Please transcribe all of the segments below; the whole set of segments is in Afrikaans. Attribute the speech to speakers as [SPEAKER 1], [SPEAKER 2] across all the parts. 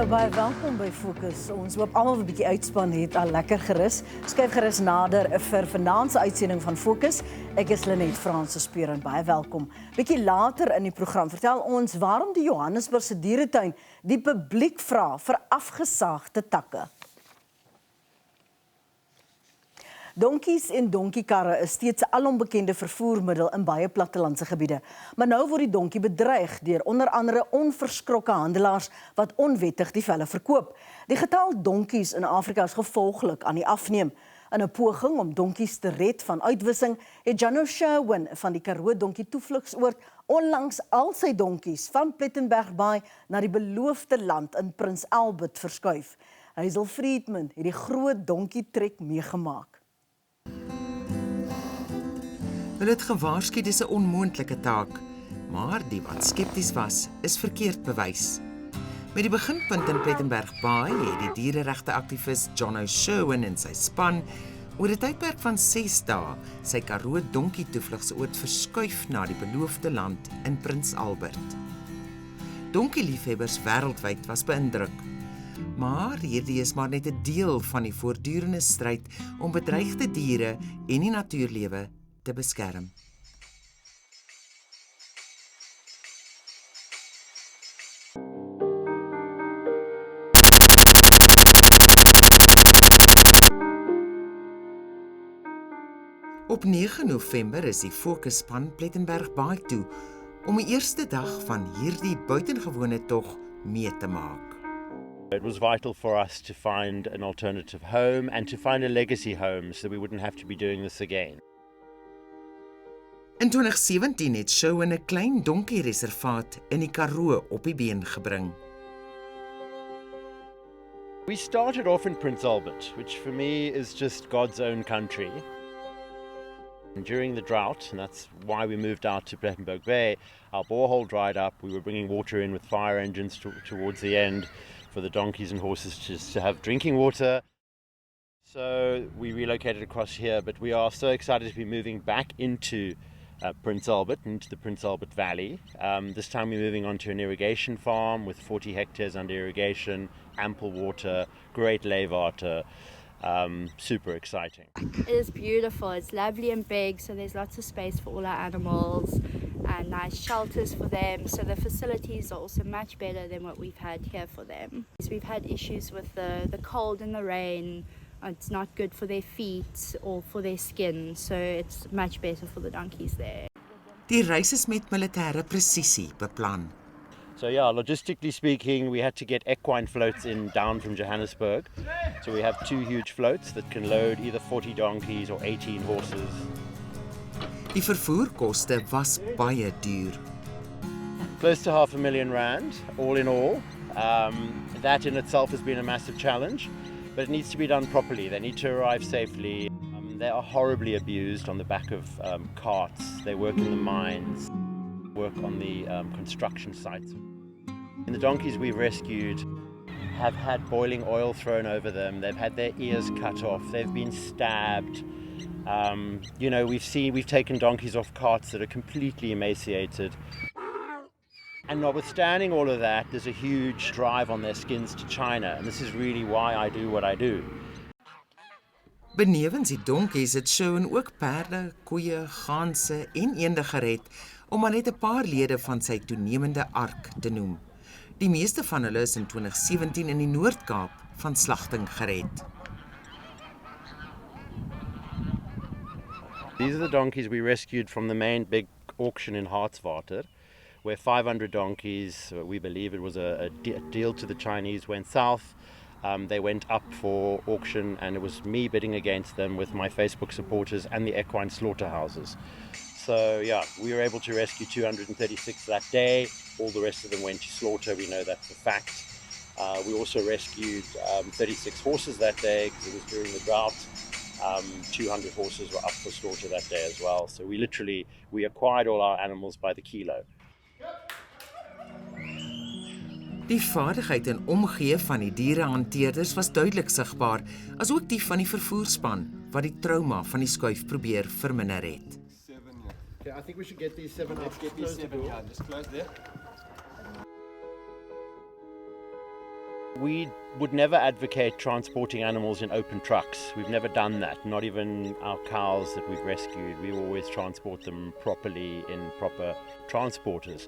[SPEAKER 1] Baie welkom by Fokus. Ons hoop almal 'n bietjie uitspan het al lekker gerus. Skuif gerus nader vir vanaand se uitsending van Fokus. Ek is Lenet Fransis en baie welkom. Bietjie later in die program vertel ons waarom die Johannesburgse Dieretuin die publiek vra vir afgesaagde takke. Donkies en donkiekarre is steeds 'n alombekende vervoermiddel in baie plattelandse gebiede. Maar nou word die donkie bedreig deur onder andere onverskrokke handelaars wat onwettig die velle verkoop. Die getal donkies in Afrika is gevolglik aan die afneem. In 'n poging om donkies te red van uitwissing, het Johannesburgse van die Karoo donkie Toevlugsoord onlangs al sy donkies van Plettenbergbaai na die beloofde land in Prins Albert verskuif. Friedman het die groot donkietrek meegemaak.
[SPEAKER 2] Hulle het gewaarsku dis 'n onmoontlike taak, maar die wat skepties was, is verkeerd bewys. Met die beginpunt in Plettenbergbaai het die diereregte-aktivis Johannesburgse en sy span oor 'n tydperk van 6 dae sy Karoo donkie Toevlugsoord verskuif na die beloofde land in Prins Albert. Donkieliefhebbers wêreldwyd was beïndruk. Maar hierdie is maar net 'n deel van die voortdurende stryd om bedreigde diere en die natuurlewe te beskerm. Op 9 November is die Fokusspan Plettenbergbaai toe om die eerste dag van hierdie buitengewone tog mee te maak.
[SPEAKER 3] It was vital for us to find an alternative home and to find a legacy home so that we wouldn't have to be doing this again.
[SPEAKER 2] In 2017 het Show 'n klein donkiereservaat in die Karoo op die been gebring.
[SPEAKER 3] We started off in Prince Albert, which for me is just God's own country. And during the drought, and that's why we moved out to Plettenbergbaai, our borehole dried up. We were bringing water in with fire engines towards the end for the donkeys and horses just to have drinking water. So we relocated across here, but we are so excited to be moving back into Prince Albert, into the Prince Albert Valley. This time we're moving on to an irrigation farm with 40 hectares under irrigation, ample water, great lay-water, super exciting.
[SPEAKER 4] It is beautiful, it's lovely and big, so there's lots of space for all our animals and nice shelters for them, so the facilities are also much better than what we've had here for them. We've had issues with the cold and the rain. It's not good for their feet or for their skin, so it's much better for the donkeys there.
[SPEAKER 2] Die reis is met militêre presisie beplan.
[SPEAKER 3] So yeah, logistically speaking, we had to get equine floats down from Johannesburg. So we have 2 huge floats that can load either 40 donkeys or 18 horses.
[SPEAKER 2] Die vervoerkoste was baie duur.
[SPEAKER 3] Close to R500,000, all in all. That in itself has been a massive challenge. But it needs to be done properly. They need to arrive safely. They are horribly abused on the back of carts. They work in the mines, work on the construction sites. And the donkeys we've rescued have had boiling oil thrown over them. They've had their ears cut off. They've been stabbed. We've taken donkeys off carts that are completely emaciated. And notwithstanding all of that, there's a huge drive on their skins to China. And this is really why I do what I do.
[SPEAKER 2] Benewens die donkies het Show ook perde, koeie, ganse en eende gered, om maar net 'n paar lede van sy toenemende ark te noem. Die meeste van hulle is in 2017 in die Noord-Kaap van slagting gered.
[SPEAKER 3] These are the donkeys we rescued from the main big auction in Hartswater, where 500 donkeys, we believe it was a deal to the Chinese, went south. They went up for auction, and it was me bidding against them with my Facebook supporters and the equine slaughterhouses. So yeah, we were able to rescue 236 that day. All the rest of them went to slaughter. We know that's a fact. We also rescued 36 horses that day because it was during the drought. 200 horses were up for slaughter that day as well. So we acquired all our animals by the kilo.
[SPEAKER 2] Die vaardigheid en omgee van die dierehanteerders was duidelik sigbaar, asook die van die vervoerspan wat die trauma van die skuif probeer verminder het.
[SPEAKER 5] Okay, I think we should get these 7 up. Get these 7, yeah, just close there.
[SPEAKER 3] We would never advocate transporting animals in open trucks. We've never done that, not even our cows that we've rescued. We always transport them properly in proper transporters.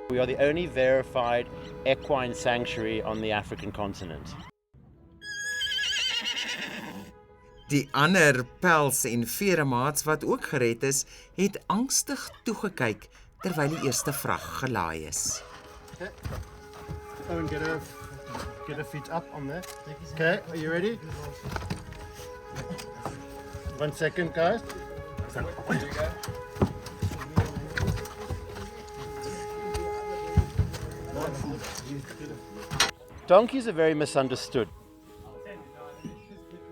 [SPEAKER 3] We are the only verified equine sanctuary on the African continent.
[SPEAKER 2] Die ander pels- en veremaats wat ook gered is, het angstig toegekyk terwyl die eerste vrag gelaai is.
[SPEAKER 5] Oh, and get her feet up on there. Okay, are you ready? 1 second, guys.
[SPEAKER 3] Donkeys are very misunderstood.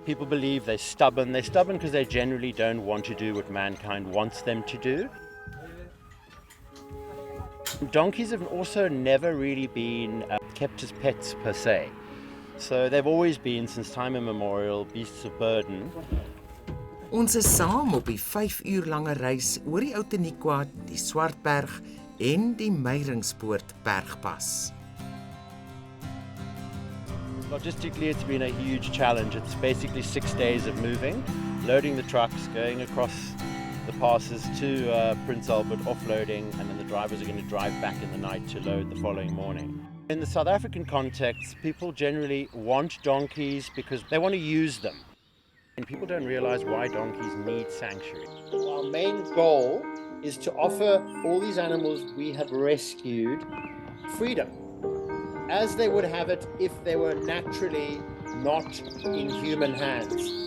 [SPEAKER 3] People believe they're stubborn. They're stubborn because they generally don't want to do what mankind wants them to do. Donkeys have also never really been kept as pets per se. So they've always been, since time immemorial, beasts of burden.
[SPEAKER 2] Ons is saam op die 5 uur lange reis oor die Outeniqua, die Swartberg en die Meyringspoort bergpas.
[SPEAKER 3] Logistically, it's been a huge challenge. It's basically 6 days of moving, loading the trucks, going across the passes to Prins Albert, offloading, and then the drivers are going to drive back in the night to load the following morning. In the South African context, people generally want donkeys because they want to use them. And people don't realize why donkeys need sanctuary.
[SPEAKER 5] Our main goal is to offer all these animals we have rescued freedom, as they would have it if they were naturally not in human hands.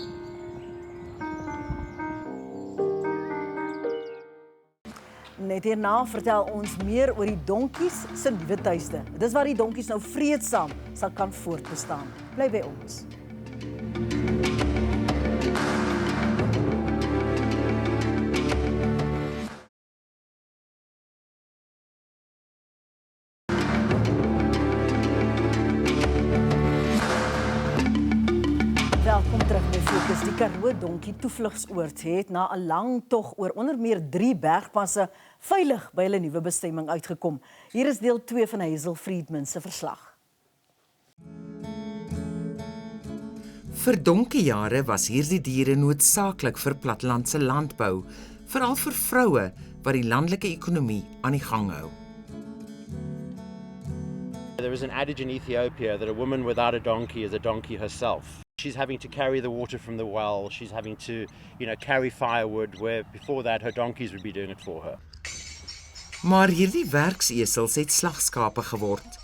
[SPEAKER 1] Net hierna vertel ons meer oor die donkies se nuwe tuiste. Dis waar die donkies nou vreedsaam sal kan voortbestaan. Bly by ons. Welkom terug by Fokus. Die Karoo donkie Toevlugsoord het na 'n lang tog oor onder meer 3 bergpasse veilig by hulle nuwe bestemming uitgekom. Hier is deel 2 van Hazel Friedman se verslag.
[SPEAKER 2] Vir donkiejare was hierdie diere noodsaaklik vir plattelandse landbou, veral vir vroue wat die landelike ekonomie aan die gang hou.
[SPEAKER 3] There is an adage in Ethiopia that a woman without a donkey is a donkey herself. She's having to carry the water from the well. She's having to, carry firewood, where before that her donkeys would be doing it for her.
[SPEAKER 2] Maar hierdie werksesels het slagskape geword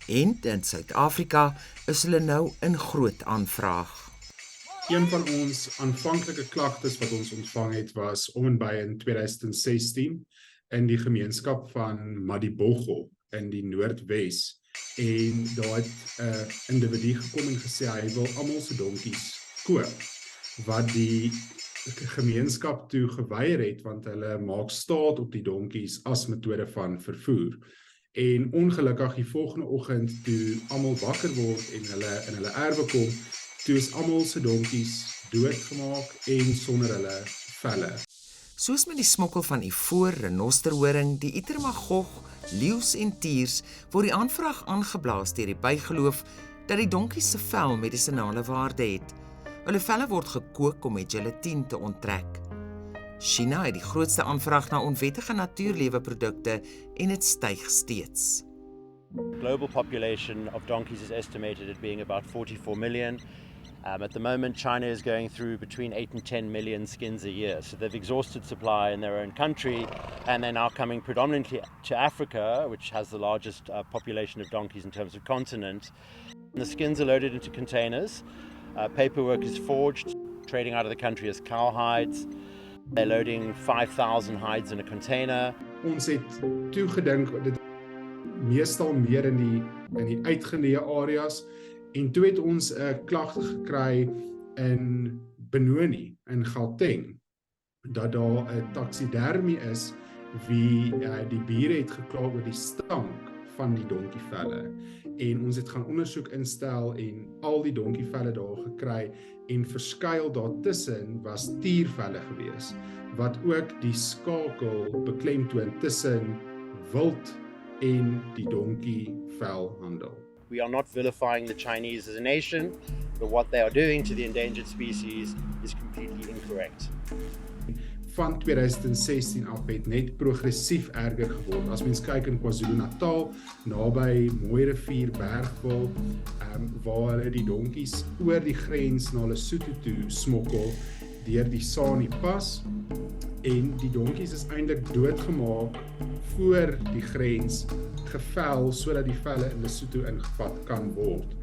[SPEAKER 2] en in Suid-Afrika is hulle nou in groot aanvraag.
[SPEAKER 6] Een van ons aanvanklike klagtes wat ons ontvang het was om en by in 2016 in die gemeenskap van Madibogo in die Noordwes. En daar het 'n individu gekom en gesê hy wil almal se donkies koop, wat die gemeenskap toe geweier het want hulle maak staat op die donkies as metode van vervoer. En ongelukkig die volgende oggend toe almal wakker word en hulle in hulle erwe kom, toe is almal se donkies doodgemaak en sonder hulle velle.
[SPEAKER 2] Soos met die smokkel van ivoor, renosterhoring, die itermagog, leeu's en tiers, word die aanvraag aangeblaas deur die bygeloof dat die donkies se vel medisinale waarde het. Hulle velle word gekook om met gelatine te onttrek. China het die grootste aanvraag na onwettige natuurleweprodukte en dit styg steeds.
[SPEAKER 3] The global population of donkeys is estimated at being about 44 million. At the moment, China is going through between 8 and 10 million skins a year. So they've exhausted supply in their own country, and they're now coming predominantly to Africa, which has the largest population of donkeys in terms of continent. And the skins are loaded into containers. Paperwork is forged, trading out of the country as cow hides. They're loading 5,000 hides in a container.
[SPEAKER 6] Ons het toegedink dit meestal meer in die uitgeleë areas. En toe het ons 'n klagte gekry in Benoni, in Gauteng, dat daar 'n taksidermie is wie die bure het gekla oor die stank van die donkievelle. En ons het gaan ondersoek instel en al die donkievelle daar gekry en verskuil daartussen was tiervelle gewees, wat ook die skakel beklemtoon tussen wild en die donkievelhandel.
[SPEAKER 3] We are not vilifying the Chinese as a nation, but what they are doing to the endangered species is completely incorrect.
[SPEAKER 6] Van 2016 af het net progressief erger geword. As mens kyk in KwaZulu-Natal, naby Mooirivier, Bergville, waar hulle die donkies oor die grens na Lesotho toe smokkel deur die Sani pas, en die donkies is eintlik doodgemaak voor die grens, gevel sodat die velle in Lesotho ingevat kan word.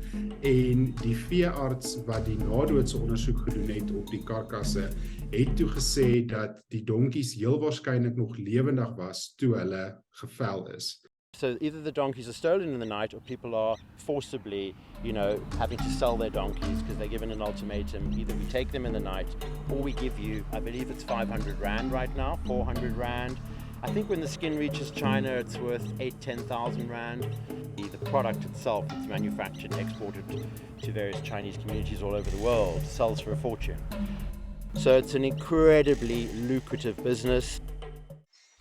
[SPEAKER 6] En die veearts wat die nadoodse ondersoek gedoen het op die karkasse, het toe gesê dat die donkies heel waarskynlik nog lewendig was toe hulle gevel is.
[SPEAKER 3] So either the donkeys are stolen in the night or people are forcibly, having to sell their donkeys because they're given an ultimatum. Either we take them in the night or we give you, I believe it's 500 Rand right now, 400 Rand. I think when the skin reaches China, it's worth 10,000 Rand. The product itself, it's manufactured, exported to various Chinese communities all over the world, sells for a fortune. So it's an incredibly lucrative business.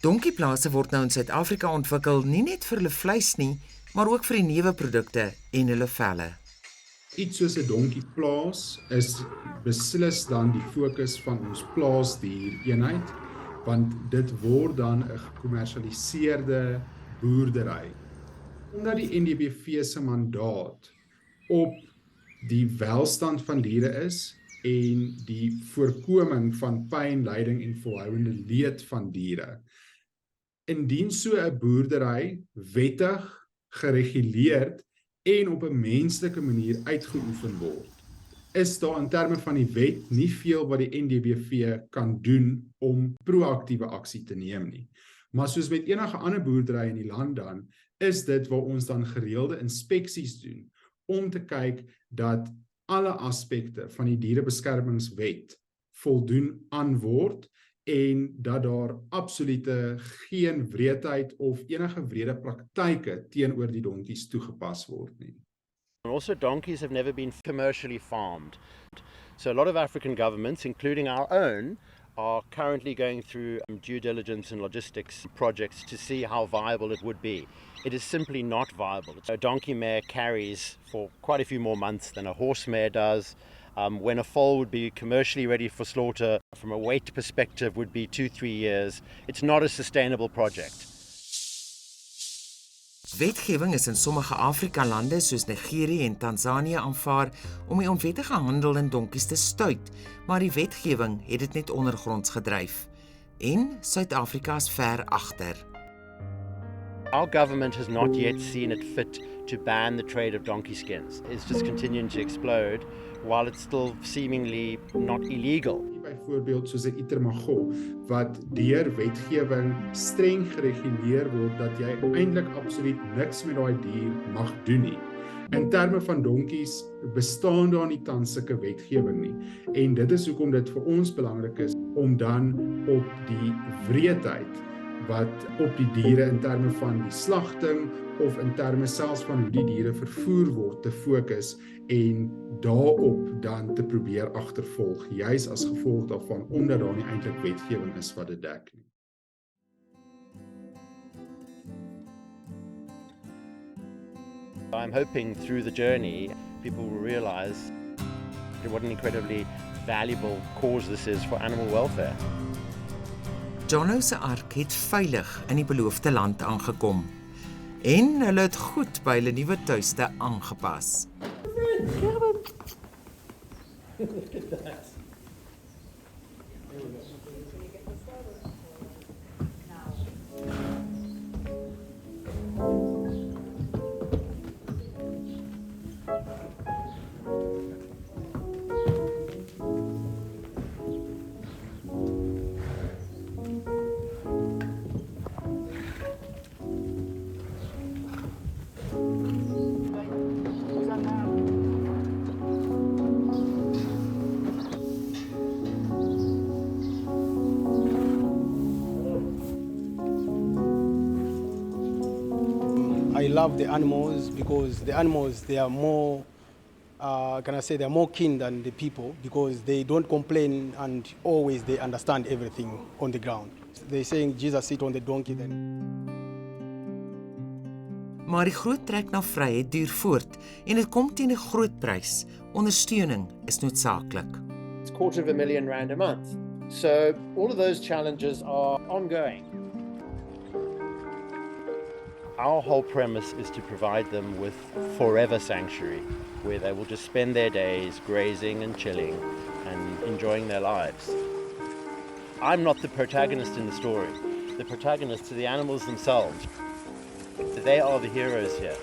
[SPEAKER 2] Donkieplase word nou in Suid-Afrika ontwikkel nie net vir hulle vleis nie, maar ook vir die neuweprodukte en hulle velle.
[SPEAKER 6] Iets soos 'n donkieplaas is beslis dan die fokus van ons plaasdiereenheid, want dit word dan 'n gekommersialiseerde boerdery. Omdat die NDBV se mandaat op die welstand van diere is en die voorkoming van pyn, lyding en volhoudende leed van diere. Indien so 'n boerdery wettig, gereguleerd en op 'n menslike manier uitgeoefen word, is daar in terme van die wet nie veel wat die NDBV kan doen om proaktiewe aksie te neem nie. Maar soos met enige ander boerdery in die land dan, is dit waar ons dan gereelde inspeksies doen om te kyk dat alle aspekte van die dierebeskermingswet voldoen aan word en dat daar absolute geen wreedheid of enige wrede praktyke teenoor die donkies toegepas word nie.
[SPEAKER 3] Also, donkeys have never been commercially farmed. So a lot of African governments, including our own, are currently going through due diligence and logistics projects to see how viable it would be. It is simply not viable. A donkey mare carries for quite a few more months than a horse mare does. When a foal would be commercially ready for slaughter, from a weight perspective, would be 2-3 years. It's not a sustainable project.
[SPEAKER 2] Wetgewing is in sommige Afrika-lande soos Nigerië en Tansanië aanvaar om die onwettige handel in donkies te stuit, maar die wetgewing het dit net ondergronds gedryf. En Suid-Afrika is ver agter.
[SPEAKER 3] Our government has not yet seen it fit to ban the trade of donkey skins. It's just continuing to explode while it's still seemingly not illegal.
[SPEAKER 6] Byvoorbeeld soos 'n itermago wat deur wetgewing streng gereguleer word dat jy eintlik absoluut niks met daai dier mag doen nie. In terme van donkies bestaan daar nie tans sulke wetgewing nie. En dit is hoekom dit vir ons belangrik is om dan op die wreedheid wat op die diere in terme van die slagting of in terme selfs van hoe die diere vervoer word te fokus en daarop dan te probeer agtervolg, juis as gevolg daarvan omdat daar nie eintlik wetgewing is wat dit dek nie.
[SPEAKER 3] I'm hoping through the journey people will realize what an incredibly valuable cause this is for animal welfare.
[SPEAKER 2] Jono se ark het veilig in die beloofde land aangekom. En hulle het goed by hulle nuwe tuiste aangepas.
[SPEAKER 7] I love the animals because the animals, they are more, they are more keen than the people because they don't complain and always they understand everything on the ground. They're saying Jesus sit on the donkey then.
[SPEAKER 2] Maar die groot trek na vryheid duur voort en dit kom teen 'n groot prys. Ondersteuning is noodsaaklik.
[SPEAKER 5] It's R250,000 a month. So all of those challenges are ongoing.
[SPEAKER 3] Our whole premise is to provide them with forever sanctuary, where they will just spend their days grazing and chilling and enjoying their lives. I'm not the protagonist in the story. The protagonists are the animals themselves. They are the heroes here.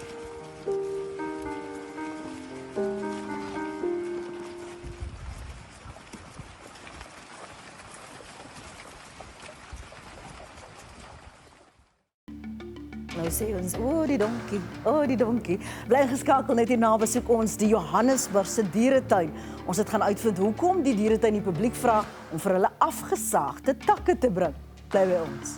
[SPEAKER 1] Nou sê ons, die donkie, die donkie. Bly geskakel net hierna besoek ons die Johannesburgse Dieretuin. Ons het gaan uitvind hoekom die dieretuin die publiek vra om vir hulle afgesaagde takke te bring. Bly by ons.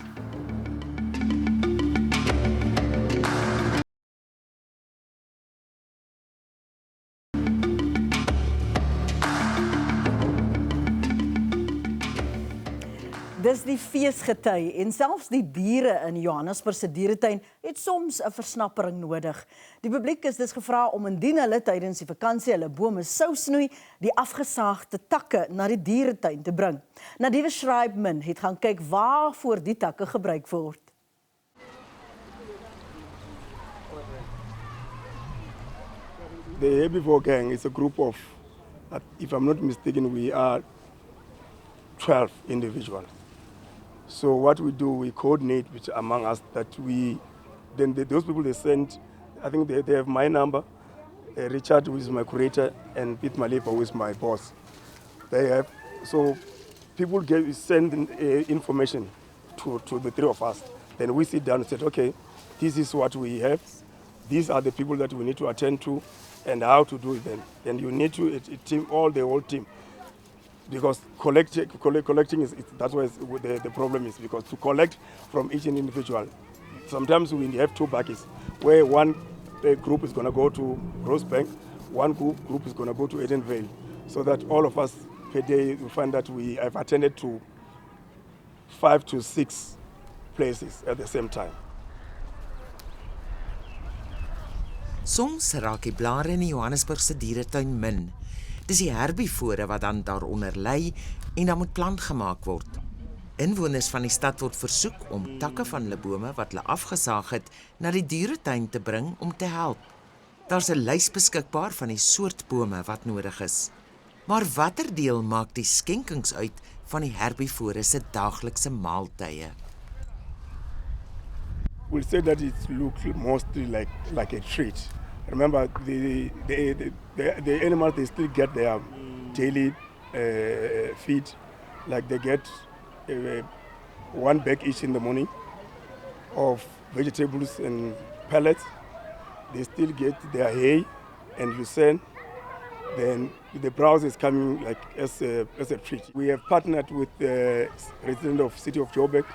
[SPEAKER 1] Dis die feesgety en selfs die diere in die Johannesburgse Dieretuin het soms 'n versnappering nodig. Die publiek is dus gevra om indien hulle tydens die vakansie hulle bome sou snoei, die afgesaagde takke na die dieretuin te bring. Die VRYDAGAAND het gaan kyk waarvoor die takke gebruik word.
[SPEAKER 8] The herbivore gang is a group of, if I'm not mistaken, we are 12 individuals. So what we do, we coordinate among us that those people they send, I think they have my number, Richard, who is my curator, and Pete Malepa, who is my boss. They have, so people send information to the three of us. Then we sit down and say, okay, this is what we have. These are the people that we need to attend to and how to do it then. And you need to team the whole team. Because collecting that's why the problem is, because to collect from each individual, sometimes we have two buckets where one group is going to go to Rosebank, one group is going to go to Edenvale, so that all of us per day we find that we have attended to 5 to 6 places at the same time.
[SPEAKER 2] Soms raak die blare in die Johannesburgse Dieretuin min. Dis die herbivore wat dan daaronder lê en dan moet plant gemaak word. Inwoners van die stad word versoek om takke van hulle bome wat hulle afgesaag het na die dieretuin te bring om te help. Daar's 'n lys beskikbaar van die soort bome wat nodig is. Maar watter deel maak die skenkings uit van die herbivore se daaglikse maaltye?
[SPEAKER 8] We'll say that it looks mostly like a treat. Remember, the animals, they still get their daily feed. Like they get 1 bag each in the morning of vegetables and pellets. They still get their hay and lucerne. Then the browse is coming like as a treat. We have partnered with the resident of City of Joburg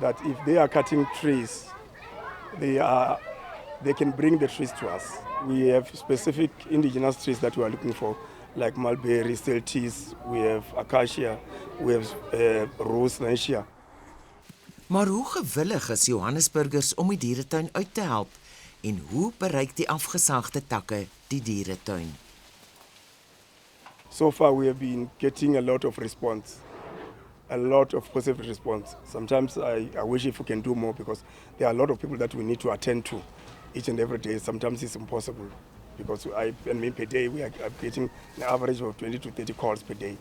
[SPEAKER 8] that if they are cutting trees, they can bring the trees to us. We have specific indigenous trees that we are looking for, like mulberry, celtis, we have acacia, we have rose, nancia.
[SPEAKER 2] Maar hoe gewillig is Johannesburgers om die dieretuin uit te help en hoe bereik die afgesaagde takke die dieretuin?
[SPEAKER 8] So far we have been getting a lot of response. A lot of positive response. Sometimes I wish if we can do more, because there are a lot of people that we need to attend to each and every day. Sometimes it's impossible because per day we are getting an average of 20 to 30 calls per day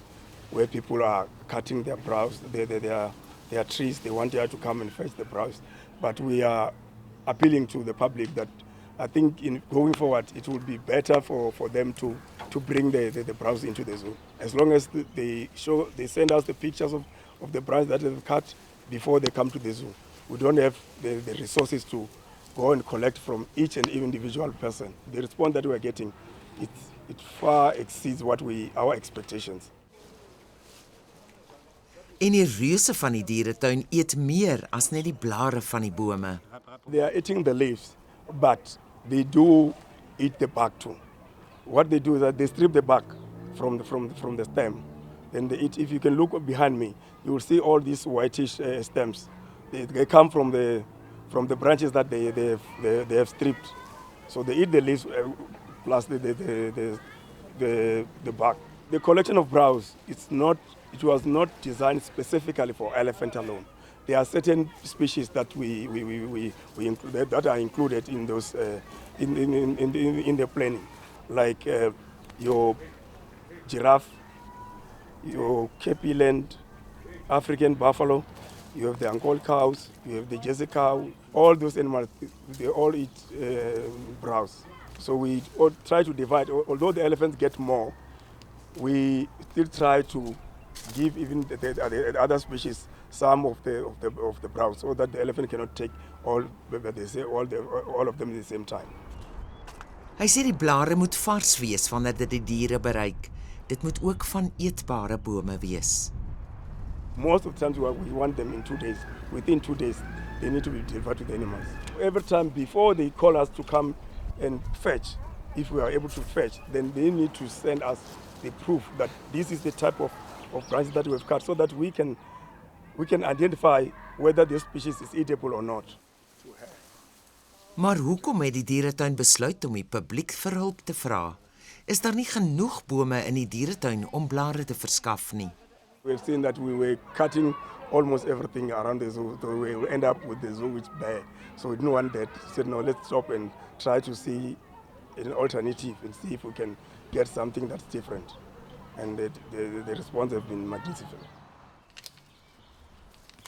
[SPEAKER 8] where people are cutting their browse, their trees. They want to come and fetch the browse. But we are appealing to the public that I think in going forward it will be better for them to bring the browse into the zoo. As long as they send us the pictures of the browse that they've cut before they come to the zoo. We don't have the resources to go and collect from each and every individual person. The response that we are getting, it far exceeds our expectations.
[SPEAKER 2] En die reuse van die dieretuin eet meer as net die blare van die bome.
[SPEAKER 8] They are eating the leaves, but they do eat the bark too. What they do is that they strip the bark from the stem. Then they eat. If you can look behind me, you will see all these whitish stems. They come from from the branches that they have stripped. So they eat the leaves plus the bark. The collection of browse, it was not designed specifically for elephant alone. There are certain species that we include, that are included in those in the planning, like your giraffe, your Cape Eland, African buffalo. You have the Angol cows, you have the Jersey cow. All those animals, they all eat browse. So we all try to divide. Although the elephants get more, we still try to give even the other species some of the browse, so that the elephant cannot take all of them at the same time.
[SPEAKER 2] Hy sê die blare moet vars wees wanneer dit die diere bereik. Dit moet ook van eetbare bome wees.
[SPEAKER 8] Most of the times we want them in 2 days. Within 2 days, they need to be delivered to the animals. Every time before they call us to come and fetch, if we are able to fetch, then they need to send us the proof that this is the type of branches that we have cut, so that we can identify whether this species is eatable or not.
[SPEAKER 2] Maar hoekom het die dieretuin besluit om die publiek vir hulp te vra? Is daar nie genoeg bome in die dieretuin om blare te verskaf nie?
[SPEAKER 8] We've seen that we were cutting almost everything around the zoo, so we will end up with the zoo which bare. So no one that said, no, let's stop and try to see an alternative and see if we can get something that's different. And the response has been magnificent.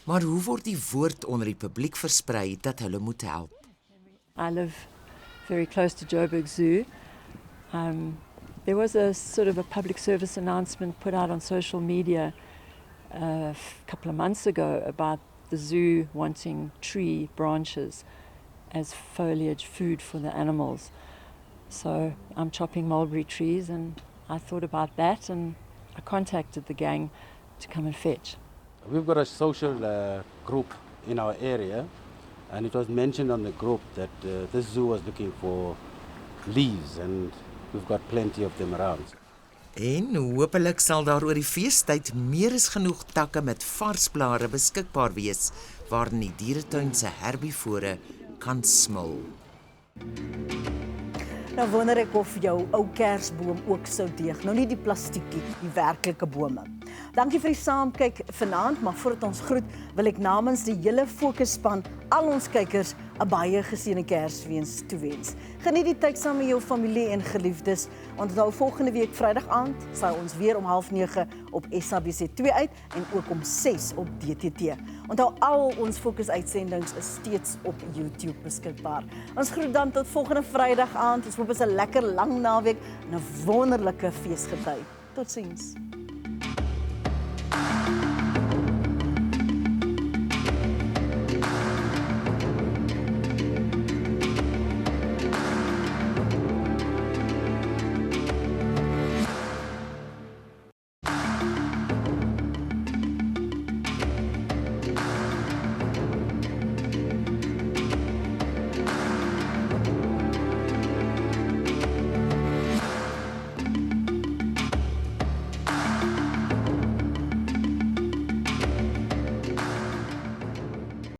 [SPEAKER 2] Maar hoe word die woord onder die publiek versprei dat hulle moet help?
[SPEAKER 9] I live very close to Joburg Zoo. There was a sort of a public service announcement put out on social media a couple of months ago about the zoo wanting tree branches as foliage food for the animals. So I'm chopping mulberry trees, and I thought about that, and I contacted the gang to come and fetch.
[SPEAKER 10] We've got a social group in our area, and it was mentioned on the group that this zoo was looking for leaves, and we've got plenty of them around.
[SPEAKER 2] En hopelik sal daar oor die feestyd meer as genoeg takke met vars blare beskikbaar wees waarin die dieretuin se herbivore kan smil.
[SPEAKER 1] Nou wonder ek of jou ou kersboom ook sou deeg. Nou nie die plastiekie, die werklike bome. Dankie vir die saamkyk vanaand, maar voordat ons groet, wil ek namens die hele Fokusspan al ons kykers 'n baie geseënde Kersfees toewens. Geniet die tyd saam met jou familie en geliefdes. Onthou volgende week Vrydag aand sal ons weer om 8:30 op SABC 2 uit en ook om 6 op DTT. Onthou al ons Fokus-uitsendings is steeds op YouTube beskikbaar. Ons groet dan tot volgende Vrydag aand. Ons hoop 'n lekker lang naweek en 'n wonderlike feesgety. Totsiens.